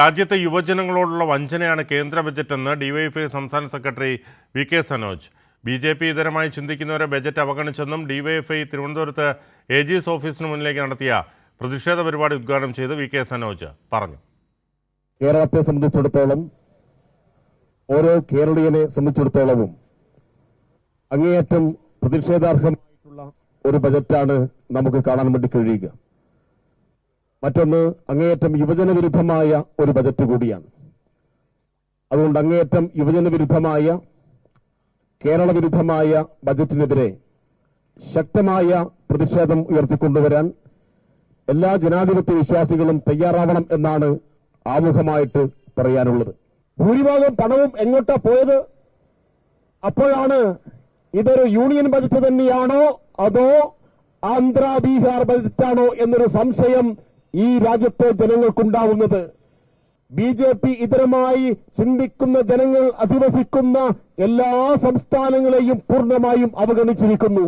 രാജ്യത്തെ യുവജനങ്ങളോടുള്ള വഞ്ചനയാണ് കേന്ദ്ര ബജറ്റെന്ന് ഡിവൈഎഫ്ഐ സംസ്ഥാന secretary V K Sanoj. BJP ഇതരമായി ചിന്തിക്കുന്നവരെ ബജറ്റ് അവഗണിച്ചെന്നും ഡിവൈഎഫ്ഐ തിരുവനന്തപുരത്ത് AG's ഓഫീസിന് മുന്നിലേക്ക് നടത്തിയ പ്രതിഷേധ പരിപാടി ഉദ്ഘാടനം ചെയ്ത് വി കെ സനോജ് പറഞ്ഞു. കേരളത്തെ സംബന്ധിച്ചിടത്തോളം, ഓരോ കേരളീയനെ സംബന്ധിച്ചിടത്തോളവും അങ്ങേയറ്റം പ്രതിഷേധാർഹമായിട്ടുള്ള ഒരു ബജറ്റാണ് നമുക്ക് കാണാൻ വേണ്ടി കഴിയുക. മറ്റൊന്ന്, അങ്ങേയറ്റം യുവജന വിരുദ്ധമായ ഒരു ബജറ്റ് കൂടിയാണ്. അതുകൊണ്ട് അങ്ങേയറ്റം യുവജന വിരുദ്ധമായ, കേരള വിരുദ്ധമായ ബജറ്റിനെതിരെ ശക്തമായ പ്രതിഷേധം ഉയർത്തിക്കൊണ്ടുവരാൻ എല്ലാ ജനാധിപത്യ വിശ്വാസികളും തയ്യാറാവണം എന്നാണ് ആമുഖമായിട്ട് പറയാനുള്ളത്. ഭൂരിഭാഗം പണവും എങ്ങോട്ടാ പോയത്? അപ്പോഴാണ് ഇതൊരു യൂണിയൻ ബജറ്റ് തന്നെയാണോ അതോ ആന്ധ്ര ബീഹാർ ബജറ്റാണോ എന്നൊരു സംശയം ഈ രാജ്യത്തെ ജനങ്ങൾക്കുണ്ടാവുന്നത്. ബി.ജെ.പി ഇതരമായി ചിന്തിക്കുന്ന ജനങ്ങൾ അധിവസിക്കുന്ന എല്ലാ സംസ്ഥാനങ്ങളെയും പൂർണ്ണമായും അവഗണിച്ചിരിക്കുന്നു.